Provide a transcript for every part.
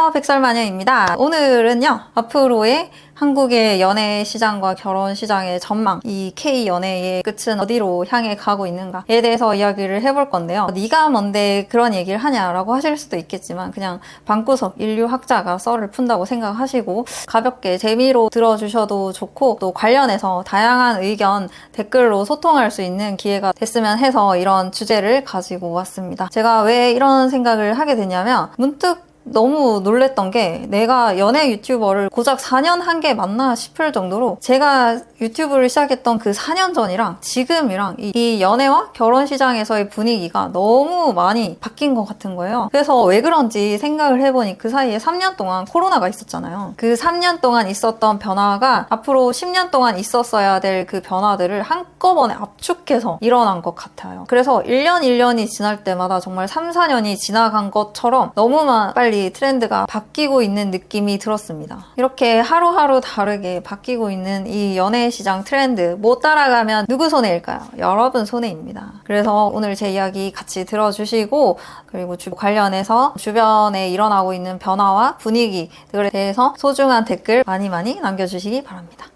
안녕하세요, 백설마녀입니다. 오늘은요, 앞으로의 한국의 연애 시장과 결혼 시장의 전망, 이 K 연애의 끝은 어디로 향해 가고 있는가에 대해서 이야기를 해볼 건데요. 네가 뭔데 그런 얘기를 하냐라고 하실 수도 있겠지만 그냥 방구석 인류학자가 썰을 푼다고 생각하시고 가볍게 재미로 들어주셔도 좋고, 또 관련해서 다양한 의견 댓글로 소통할 수 있는 기회가 됐으면 해서 이런 주제를 가지고 왔습니다. 제가 왜 이런 생각을 하게 됐냐면, 문득 너무 놀랬던 게, 내가 연애 유튜버를 고작 4년 한 게 맞나 싶을 정도로 제가 유튜브를 시작했던 그 4년 전이랑 지금이랑 이 연애와 결혼 시장에서의 분위기가 너무 많이 바뀐 것 같은 거예요. 그래서 왜 그런지 생각을 해보니 그 사이에 3년 동안 코로나가 있었잖아요. 그 3년 동안 있었던 변화가 앞으로 10년 동안 있었어야 될 그 변화들을 한꺼번에 압축해서 일어난 것 같아요. 그래서 1년 1년이 지날 때마다 정말 3, 4년이 지나간 것처럼 너무나 빨리 트렌드가 바뀌고 있는 느낌이 들었습니다. 이렇게 하루하루 다르게 바뀌고 있는 이 연애 시장 트렌드, 못 따라가면 누구 손해일까요? 여러분 손해입니다. 그래서 오늘 제 이야기 같이 들어주시고, 그리고 관련해서 주변에 일어나고 있는 변화와 분위기들에 대해서 소중한 댓글 많이 남겨주시기 바랍니다.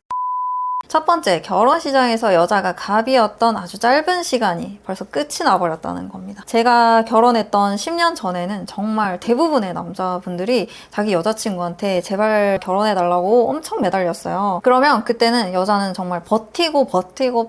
첫 번째, 결혼 시장에서 여자가 갑이었던 아주 짧은 시간이 벌써 끝이 나버렸다는 겁니다. 제가 결혼했던 10년 전에는 정말 대부분의 남자분들이 자기 여자친구한테 제발 결혼해달라고 엄청 매달렸어요. 그러면 그때는 여자는 정말 버티고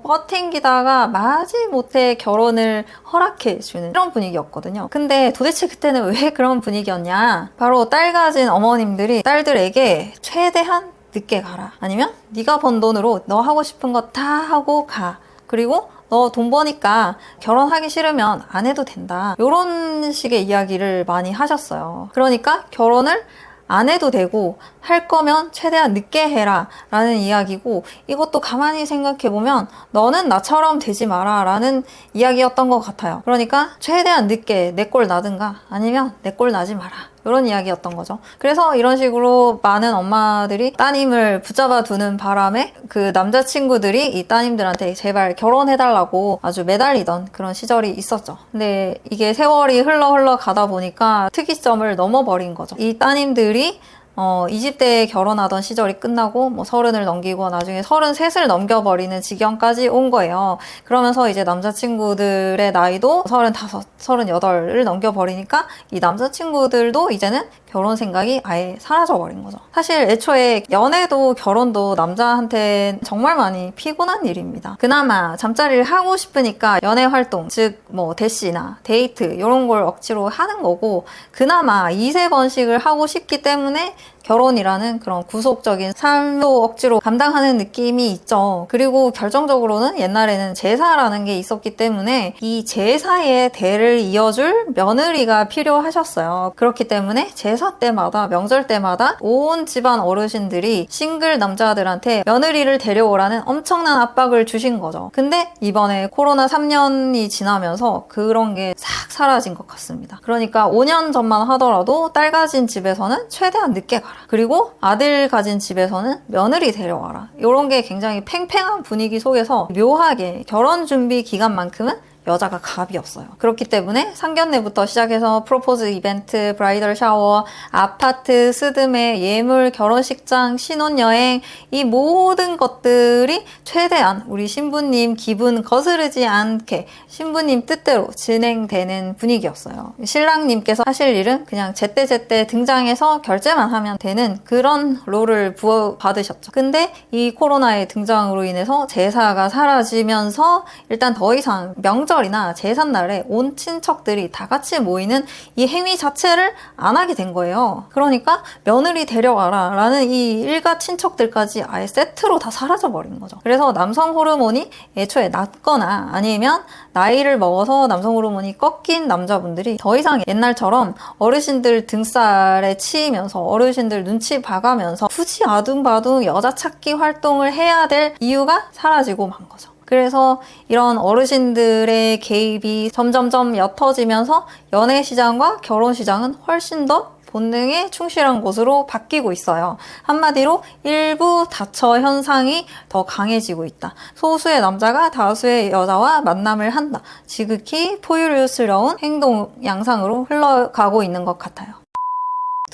버팅기다가 마지못해 결혼을 허락해주는 이런 분위기였거든요. 근데 도대체 그때는 왜 그런 분위기였냐? 바로 딸 가진 어머님들이 딸들에게 최대한 늦게 가라, 아니면 네가 번 돈으로 너 하고 싶은 거 다 하고 가, 그리고 너 돈 버니까 결혼하기 싫으면 안 해도 된다, 이런 식의 이야기를 많이 하셨어요. 그러니까 결혼을 안 해도 되고 할 거면 최대한 늦게 해라 라는 이야기고, 이것도 가만히 생각해보면 너는 나처럼 되지 마라 라는 이야기였던 것 같아요. 그러니까 최대한 늦게 내 꼴 나든가 아니면 내 꼴 나지 마라, 이런 이야기였던 거죠. 그래서 이런 식으로 많은 엄마들이 따님을 붙잡아 두는 바람에 그 남자친구들이 이 따님들한테 제발 결혼해달라고 아주 매달리던 그런 시절이 있었죠. 근데 이게 세월이 흘러 가다 보니까 특이점을 넘어버린 거죠. 이 따님들이 20대에 결혼하던 시절이 끝나고 뭐 30을 넘기고 나중에 33을 넘겨버리는 지경까지 온 거예요. 그러면서 이제 남자친구들의 나이도 35, 38을 넘겨버리니까 이 남자친구들도 이제는 결혼 생각이 아예 사라져버린 거죠. 사실 애초에 연애도 결혼도 남자한테 정말 많이 피곤한 일입니다. 그나마 잠자리를 하고 싶으니까 연애 활동, 즉 뭐 대시나 데이트 이런 걸 억지로 하는 거고, 그나마 2~3번씩을 하고 싶기 때문에 결혼이라는 그런 구속적인 삶도 억지로 감당하는 느낌이 있죠. 그리고 결정적으로는 옛날에는 제사라는 게 있었기 때문에 이 제사의 대를 이어줄 며느리가 필요하셨어요. 그렇기 때문에 제사 때마다, 명절 때마다 온 집안 어르신들이 싱글 남자들한테 며느리를 데려오라는 엄청난 압박을 주신 거죠. 근데 이번에 코로나 3년이 지나면서 그런 게 싹 사라진 것 같습니다. 그러니까 5년 전만 하더라도 딸 가진 집에서는 최대한 늦게 가라, 그리고 아들 가진 집에서는 며느리 데려와라, 이런 게 굉장히 팽팽한 분위기 속에서 묘하게 결혼 준비 기간만큼은 여자가 갑이었어요. 그렇기 때문에 상견례부터 시작해서 프로포즈 이벤트, 브라이덜 샤워, 아파트, 스드메, 예물, 결혼식장, 신혼여행, 이 모든 것들이 최대한 우리 신부님 기분 거스르지 않게 신부님 뜻대로 진행되는 분위기였어요. 신랑님께서 하실 일은 그냥 제때제때 등장해서 결제만 하면 되는 그런 롤을 부여받으셨죠. 근데 이 코로나의 등장으로 인해서 제사가 사라지면서 일단 더 이상 명절이나 제삿날에 온 친척들이 다 같이 모이는 이 행위 자체를 안 하게 된 거예요. 그러니까 며느리 데려와라 라는 이 일가 친척들까지 아예 세트로 다 사라져버린 거죠. 그래서 남성 호르몬이 애초에 낮거나 아니면 나이를 먹어서 남성 호르몬이 꺾인 남자분들이 더 이상 옛날처럼 어르신들 등살에 치이면서 어르신들 눈치 봐가면서 굳이 아둥바둥 여자 찾기 활동을 해야 될 이유가 사라지고 만 거죠. 그래서 이런 어르신들의 개입이 점점점 옅어지면서 연애 시장과 결혼 시장은 훨씬 더 본능에 충실한 곳으로 바뀌고 있어요. 한마디로 일부 다처 현상이 더 강해지고 있다. 소수의 남자가 다수의 여자와 만남을 한다. 지극히 포유류스러운 행동 양상으로 흘러가고 있는 것 같아요.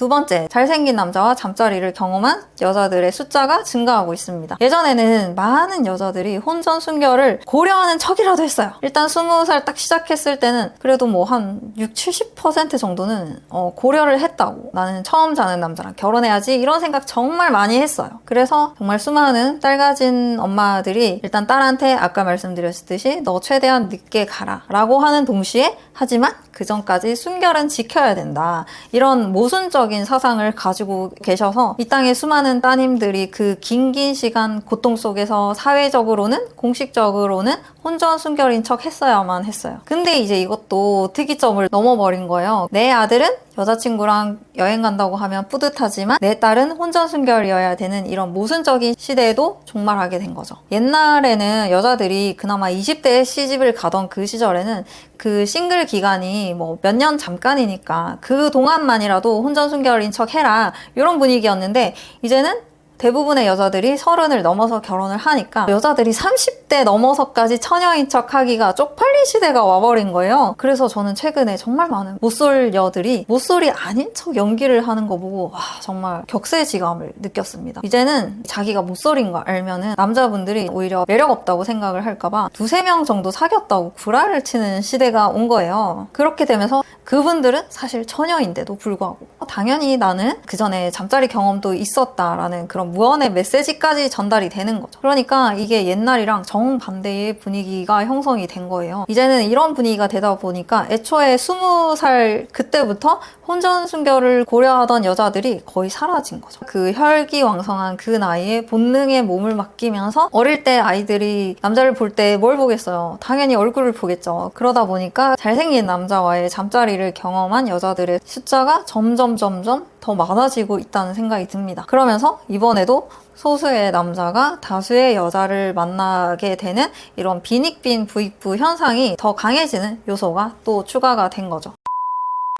두 번째, 잘생긴 남자와 잠자리를 경험한 여자들의 숫자가 증가하고 있습니다. 예전에는 많은 여자들이 혼전 순결을 고려하는 척이라도 했어요. 일단 20살 딱 시작했을 때는 그래도 뭐 한 60, 70% 정도는 고려를 했다고. 나는 처음 자는 남자랑 결혼해야지 이런 생각 정말 많이 했어요. 그래서 정말 수많은 딸 가진 엄마들이 일단 딸한테 아까 말씀드렸듯이 너 최대한 늦게 가라 라고 하는 동시에 하지만 그 전까지 순결은 지켜야 된다. 이런 모순적인 사상을 가지고 계셔서 이 땅의 수많은 따님들이 그 긴 시간 고통 속에서 사회적으로는 공식적으로는 혼전 순결인 척 했어야만 했어요. 근데 이제 이것도 특이점을 넘어버린 거예요. 내 아들은 여자친구랑 여행 간다고 하면 뿌듯하지만 내 딸은 혼전 순결이어야 되는 이런 모순적인 시대에도 종말하게 된 거죠. 옛날에는 여자들이 그나마 20대에 시집을 가던 그 시절에는 그 싱글 기간이 뭐 몇 년 잠깐이니까 그 동안만이라도 혼전 순결인 척 해라 이런 분위기였는데 이제는 대부분의 여자들이 30을 넘어서 결혼을 하니까 여자들이 30대 넘어서까지 처녀인 척 하기가 쪽팔린 시대가 와버린 거예요. 그래서 저는 최근에 정말 많은 못쏠녀들이 못쏠이 아닌 척 연기를 하는 거 보고 와 정말 격세지감을 느꼈습니다. 이제는 자기가 못쏠인 거 알면은 남자분들이 오히려 매력 없다고 생각을 할까봐 2-3명 정도 사귀었다고 구라를 치는 시대가 온 거예요. 그렇게 되면서 그분들은 사실 처녀인데도 불구하고 당연히 나는 그 전에 잠자리 경험도 있었다라는 그런 무언의 메시지까지 전달이 되는 거죠. 그러니까 이게 옛날이랑 정반대의 분위기가 형성이 된 거예요. 이제는 이런 분위기가 되다 보니까 애초에 20살 그때부터 혼전 순결을 고려하던 여자들이 거의 사라진 거죠. 그 혈기왕성한 그 나이에 본능에 몸을 맡기면서 어릴 때 아이들이 남자를 볼 때 뭘 보겠어요? 당연히 얼굴을 보겠죠. 그러다 보니까 잘생긴 남자와의 잠자리를 경험한 여자들의 숫자가 점점 더 많아지고 있다는 생각이 듭니다. 그러면서 이번에도 소수의 남자가 다수의 여자를 만나게 되는 이런 빈익빈 부익부 현상이 더 강해지는 요소가 또 추가가 된 거죠.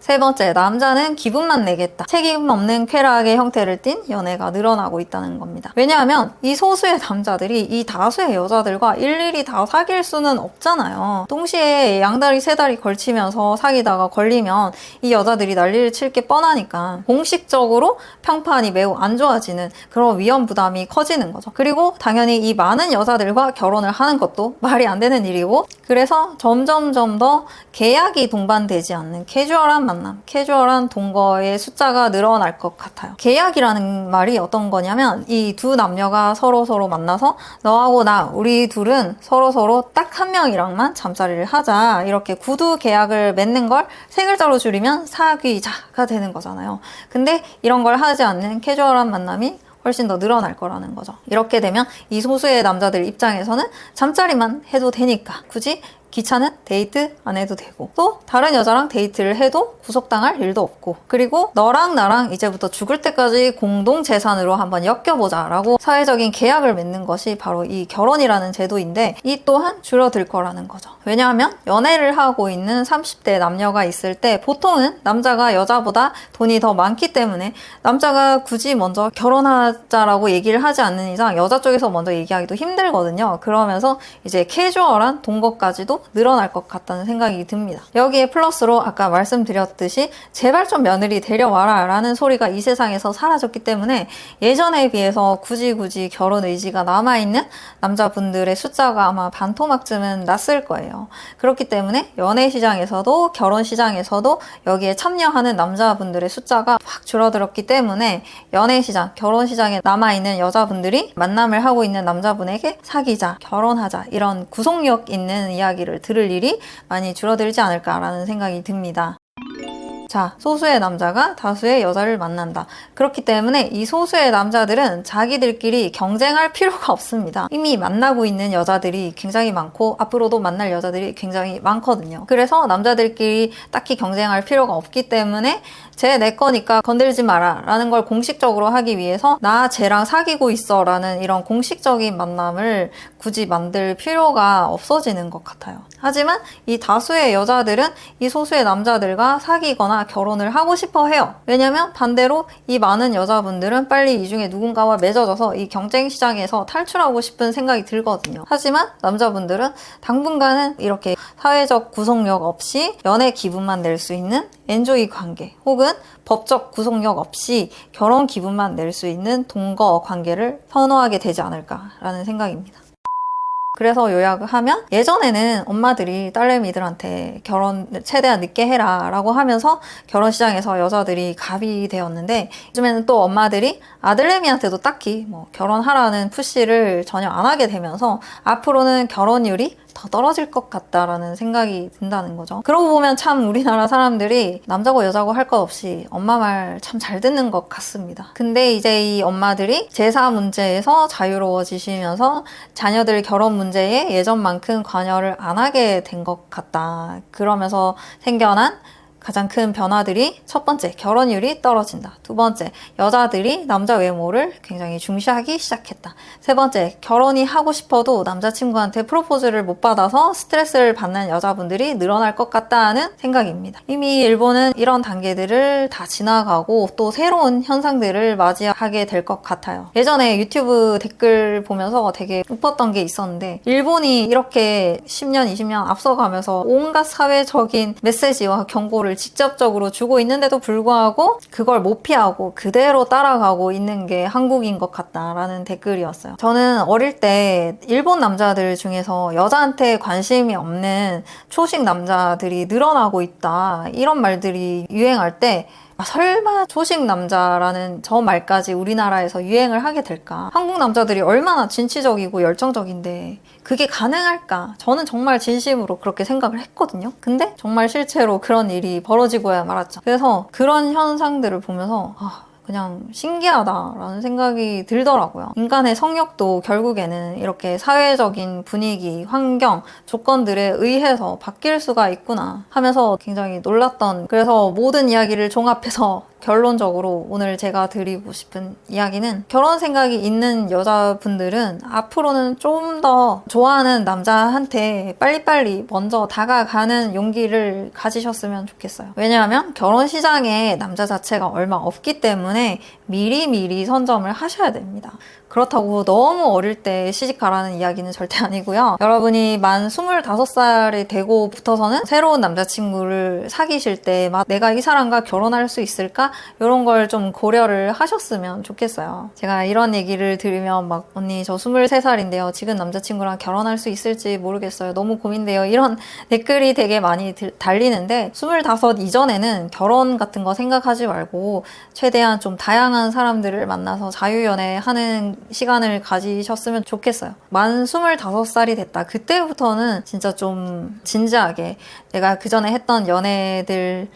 세 번째, 남자는 기분만 내겠다. 책임 없는 쾌락의 형태를 띤 연애가 늘어나고 있다는 겁니다. 왜냐하면 이 소수의 남자들이 이 다수의 여자들과 일일이 다 사귈 수는 없잖아요. 동시에 양다리 세다리 걸치면서 사귀다가 걸리면 이 여자들이 난리를 칠 게 뻔하니까 공식적으로 평판이 매우 안 좋아지는 그런 위험 부담이 커지는 거죠. 그리고 당연히 이 많은 여자들과 결혼을 하는 것도 말이 안 되는 일이고 그래서 점점 더 계약이 동반되지 않는 캐주얼한 만남, 캐주얼한 동거의 숫자가 늘어날 것 같아요. 계약이라는 말이 어떤 거냐면 이 두 남녀가 서로 만나서 너하고 나, 우리 둘은 서로 딱 한 명이랑만 잠자리를 하자 이렇게 구두 계약을 맺는 걸 세 글자로 줄이면 사귀자가 되는 거잖아요. 근데 이런 걸 하지 않는 캐주얼한 만남이 훨씬 더 늘어날 거라는 거죠. 이렇게 되면 이 소수의 남자들 입장에서는 잠자리만 해도 되니까 굳이 귀찮은 데이트 안 해도 되고 또 다른 여자랑 데이트를 해도 구속당할 일도 없고 그리고 너랑 나랑 이제부터 죽을 때까지 공동 재산으로 한번 엮여보자 라고 사회적인 계약을 맺는 것이 바로 이 결혼이라는 제도인데 이 또한 줄어들 거라는 거죠. 왜냐하면 연애를 하고 있는 30대 남녀가 있을 때 보통은 남자가 여자보다 돈이 더 많기 때문에 남자가 굳이 먼저 결혼하자라고 얘기를 하지 않는 이상 여자 쪽에서 먼저 얘기하기도 힘들거든요. 그러면서 이제 캐주얼한 동거까지도 늘어날 것 같다는 생각이 듭니다. 여기에 플러스로 아까 말씀드렸듯이 제발 좀 며느리 데려와라 라는 소리가 이 세상에서 사라졌기 때문에 예전에 비해서 굳이 결혼 의지가 남아있는 남자분들의 숫자가 아마 반토막쯤은 났을 거예요. 그렇기 때문에 연애 시장에서도 결혼 시장에서도 여기에 참여하는 남자분들의 숫자가 확 줄어들었기 때문에 연애 시장, 결혼 시장에 남아있는 여자분들이 만남을 하고 있는 남자분에게 사귀자, 결혼하자 이런 구속력 있는 이야기를 들을 일이 많이 줄어들지 않을까라는 생각이 듭니다. 자, 소수의 남자가 다수의 여자를 만난다. 그렇기 때문에 이 소수의 남자들은 자기들끼리 경쟁할 필요가 없습니다. 이미 만나고 있는 여자들이 굉장히 많고 앞으로도 만날 여자들이 굉장히 많거든요. 그래서 남자들끼리 딱히 경쟁할 필요가 없기 때문에 내 거니까 건들지 마라 라는 걸 공식적으로 하기 위해서 나 쟤랑 사귀고 있어 라는 이런 공식적인 만남을 굳이 만들 필요가 없어지는 것 같아요. 하지만 이 다수의 여자들은 이 소수의 남자들과 사귀거나 결혼을 하고 싶어 해요. 왜냐면 반대로 이 많은 여자분들은 빨리 이 중에 누군가와 맺어져서 이 경쟁 시장에서 탈출하고 싶은 생각이 들거든요. 하지만 남자분들은 당분간은 이렇게 사회적 구속력 없이 연애 기분만 낼 수 있는 엔조이 관계 혹은 법적 구속력 없이 결혼 기분만 낼 수 있는 동거 관계를 선호하게 되지 않을까라는 생각입니다. 그래서 요약을 하면 예전에는 엄마들이 딸내미들한테 결혼 최대한 늦게 해라 라고 하면서 결혼 시장에서 여자들이 갑이 되었는데 요즘에는 또 엄마들이 아들내미한테도 딱히 뭐 결혼하라는 푸시를 전혀 안 하게 되면서 앞으로는 결혼율이 더 떨어질 것 같다라는 생각이 든다는 거죠. 그러고 보면 참 우리나라 사람들이 남자고 여자고 할 것 없이 엄마 말 참 잘 듣는 것 같습니다. 근데 이제 이 엄마들이 제사 문제에서 자유로워지시면서 자녀들 결혼 문제에 예전만큼 관여를 안 하게 된 것 같다. 그러면서 생겨난 가장 큰 변화들이 첫 번째, 결혼율이 떨어진다. 두 번째, 여자들이 남자 외모를 굉장히 중시하기 시작했다. 세 번째, 결혼이 하고 싶어도 남자친구한테 프로포즈를 못 받아서 스트레스를 받는 여자분들이 늘어날 것 같다는 생각입니다. 이미 일본은 이런 단계들을 다 지나가고 또 새로운 현상들을 맞이하게 될 것 같아요. 예전에 유튜브 댓글 보면서 되게 웃었던 게 있었는데 일본이 이렇게 10년, 20년 앞서가면서 온갖 사회적인 메시지와 경고를 직접적으로 주고 있는데도 불구하고 그걸 못 피하고 그대로 따라가고 있는 게 한국인 것 같다라는 댓글이었어요. 저는 어릴 때 일본 남자들 중에서 여자한테 관심이 없는 초식 남자들이 늘어나고 있다 이런 말들이 유행할 때 설마 초식 남자라는 저 말까지 우리나라에서 유행을 하게 될까? 한국 남자들이 얼마나 진취적이고 열정적인데 그게 가능할까? 저는 정말 진심으로 그렇게 생각을 했거든요. 근데 정말 실제로 그런 일이 벌어지고야 말았죠. 그래서 그런 현상들을 보면서 그냥 신기하다라는 생각이 들더라고요. 인간의 성욕도 결국에는 이렇게 사회적인 분위기, 환경, 조건들에 의해서 바뀔 수가 있구나 하면서 굉장히 놀랐던, 그래서 모든 이야기를 종합해서 결론적으로 오늘 제가 드리고 싶은 이야기는 결혼 생각이 있는 여자분들은 앞으로는 좀 더 좋아하는 남자한테 빨리빨리 먼저 다가가는 용기를 가지셨으면 좋겠어요. 왜냐하면 결혼 시장에 남자 자체가 얼마 없기 때문에 미리미리 선점을 하셔야 됩니다. 그렇다고 너무 어릴 때 시집가라는 이야기는 절대 아니고요. 여러분이 만 25살이 되고부터서는 새로운 남자친구를 사귀실 때 내가 이 사람과 결혼할 수 있을까? 이런 걸 좀 고려를 하셨으면 좋겠어요. 제가 이런 얘기를 들으면 언니 저 23살인데요. 지금 남자친구랑 결혼할 수 있을지 모르겠어요. 너무 고민돼요. 이런 댓글이 되게 많이 달리는데 25 이전에는 결혼 같은 거 생각하지 말고 최대한 좀 다양한 사람들을 만나서 자유연애하는 시간을 가지셨으면 좋겠어요. 만 25살이 됐다. 그때부터는 진짜 좀 진지하게 내가 그 전에 했던 연애들을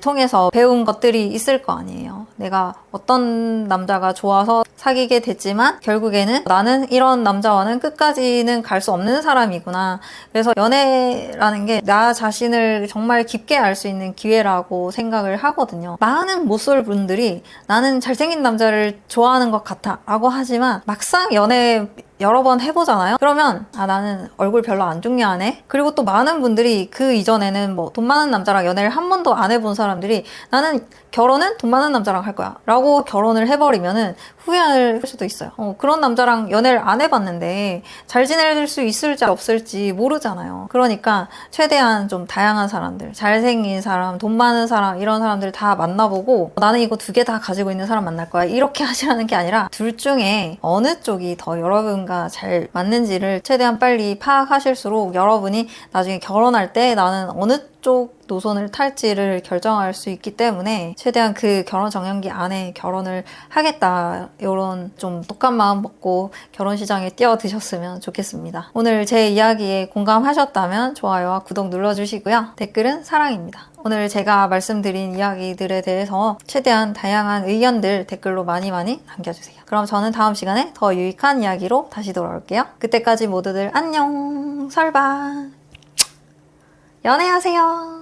통해서 배운 것들이 있을 거 아니에요. 내가 어떤 남자가 좋아서 사귀게 됐지만 결국에는 나는 이런 남자와는 끝까지는 갈 수 없는 사람이구나. 그래서 연애라는 게 나 자신을 정말 깊게 알 수 있는 기회라고 생각을 하거든요. 많은 못쏠 분들이 나는 잘생긴 남자를 좋아하는 것 같아 라고 하지만 막상 연애 여러 번 해보잖아요? 그러면 나는 얼굴 별로 안 중요하네? 그리고 또 많은 분들이 그 이전에는 돈 많은 남자랑 연애를 한 번도 안 해본 사람들이 나는 결혼은 돈 많은 남자랑 할 거야 라고 결혼을 해버리면은 후회할 수도 있어요. 그런 남자랑 연애를 안 해봤는데 잘 지낼 수 있을지 없을지 모르잖아요. 그러니까 최대한 좀 다양한 사람들, 잘생긴 사람, 돈 많은 사람, 이런 사람들 다 만나보고 나는 이거 2개 다 가지고 있는 사람 만날 거야 이렇게 하시라는 게 아니라 둘 중에 어느 쪽이 더 여러분과 잘 맞는지를 최대한 빨리 파악하실수록 여러분이 나중에 결혼할 때 나는 어느 쪽 노선을 탈지를 결정할 수 있기 때문에 최대한 그 결혼 정년기 안에 결혼을 하겠다 이런 좀 독한 마음 먹고 결혼 시장에 뛰어드셨으면 좋겠습니다. 오늘 제 이야기에 공감하셨다면 좋아요와 구독 눌러주시고요. 댓글은 사랑입니다. 오늘 제가 말씀드린 이야기들에 대해서 최대한 다양한 의견들 댓글로 많이 남겨주세요. 그럼 저는 다음 시간에 더 유익한 이야기로 다시 돌아올게요. 그때까지 모두들 안녕. 설바. 연애하세요.